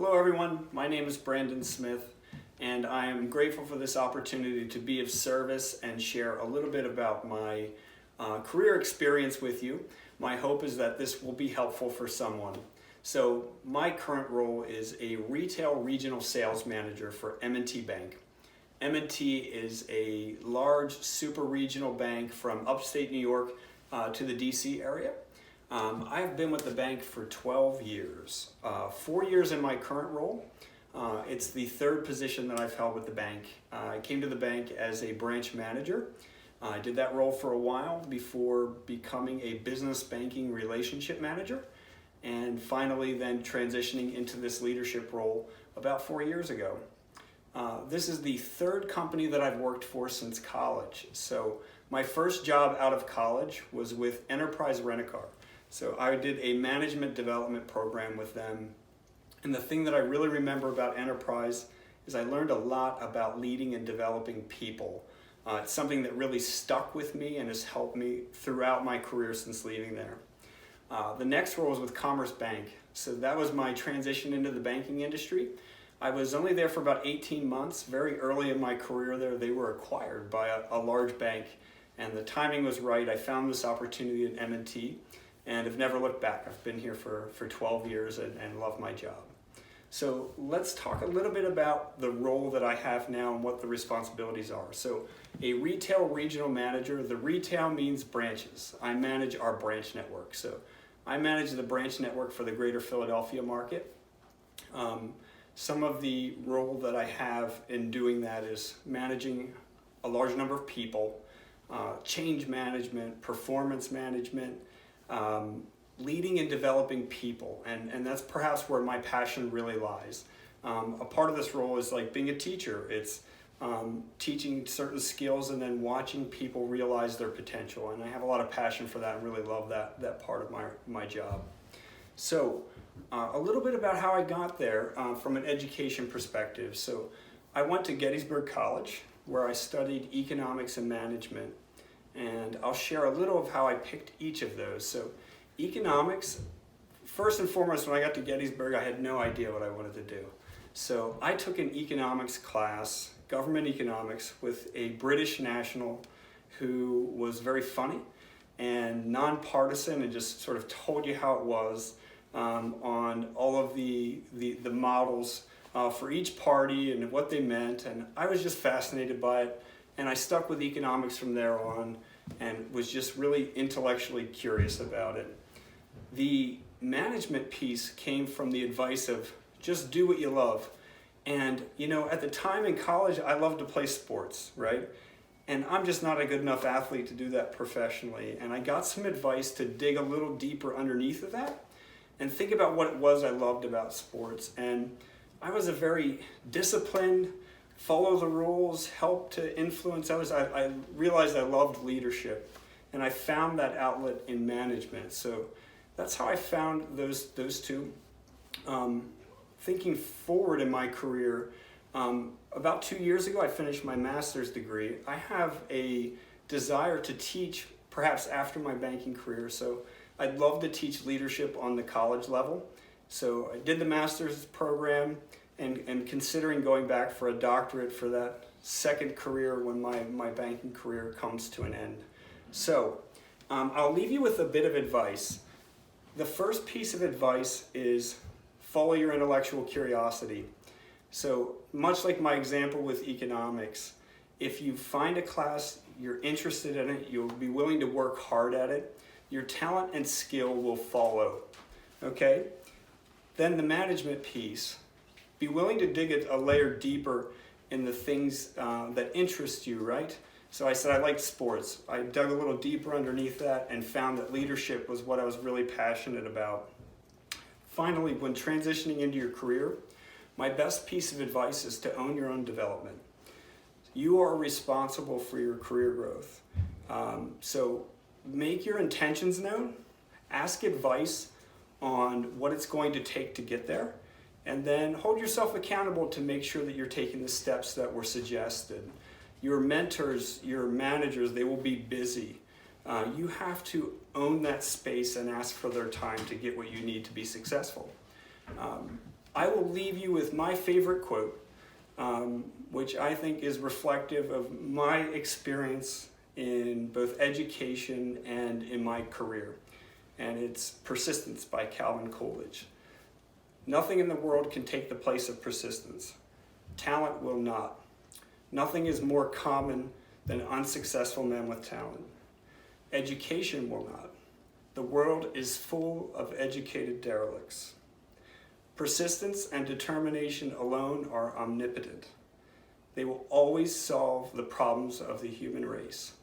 Hello everyone, my name is Brandon Smith and I am grateful for this opportunity to be of service and share a little bit about my career experience with you. My hope is that this will be helpful for someone. So my current role is a retail regional sales manager for M&T Bank. M&T is a large super regional bank from upstate New York to the DC area. I have been with the bank for 12 years, 4 years in my current role. It's the third position that I've held with the bank. I came to the bank as a branch manager. I did that role for a while before becoming a business banking relationship manager, and finally then transitioning into this leadership role about 4 years ago. This is the third company that I've worked for since college. So my first job out of college was with Enterprise Rent-A-Car. So I did a management development program with them. And the thing that I really remember about Enterprise is I learned a lot about leading and developing people. It's something that really stuck with me and has helped me throughout my career since leaving there. The next role was with Commerce Bank. So that was my transition into the banking industry. I was only there for about 18 months. Very early in my career there, they were acquired by a large bank, and the timing was right. I found this opportunity at M&T and have never looked back. I've been here for 12 years and love my job. So let's talk a little bit about the role that I have now and what the responsibilities are. So a retail regional manager, the retail means branches. I manage our branch network. So I manage the branch network for the greater Philadelphia market. Some of the role that I have in doing that is managing a large number of people, change management, performance management, leading and developing people, and that's perhaps where my passion really lies. A part of this role is like being a teacher. It's teaching certain skills and then watching people realize their potential, and I have a lot of passion for that and really love that part of my job. So a little bit about how I got there from an education perspective. So I went to Gettysburg College where I studied economics and management, and I'll share a little of how I picked each of those. So economics, first and foremost, when I got to Gettysburg, I had no idea what I wanted to do. So I took an economics class, government economics, with a British national who was very funny and nonpartisan and just sort of told you how it was on all of the models for each party and what they meant. And I was just fascinated by it. And I stuck with economics from there on and was just really intellectually curious about it. The management piece came from the advice of just do what you love. And you know, at the time in college, I loved to play sports, right? And I'm just not a good enough athlete to do that professionally. And I got some advice to dig a little deeper underneath of that and think about what it was I loved about sports. And I was a very disciplined, follow the rules, help to influence others. I realized I loved leadership, and I found that outlet in management. So that's how I found those two. Thinking forward in my career, about 2 years ago I finished my master's degree. I have a desire to teach perhaps after my banking career, so I'd love to teach leadership on the college level. So I did the master's program, and considering going back for a doctorate for that second career when my banking career comes to an end. So I'll leave you with a bit of advice. The first piece of advice is follow your intellectual curiosity. So much like my example with economics, if you find a class, you're interested in it, you'll be willing to work hard at it, your talent and skill will follow, okay? Then the management piece. Be willing to dig a layer deeper in the things that interest you, right? So I said I liked sports. I dug a little deeper underneath that and found that leadership was what I was really passionate about. Finally, when transitioning into your career, my best piece of advice is to own your own development. You are responsible for your career growth. So make your intentions known, ask advice on what it's going to take to get there, and then hold yourself accountable to make sure that you're taking the steps that were suggested. Your mentors, your managers, they will be busy. You have to own that space and ask for their time to get what you need to be successful. I will leave you with my favorite quote, which I think is reflective of my experience in both education and in my career. And it's Persistence by Calvin Coolidge. Nothing in the world can take the place of persistence. Talent will not. Nothing is more common than unsuccessful men with talent. Education will not. The world is full of educated derelicts. Persistence and determination alone are omnipotent. They will always solve the problems of the human race.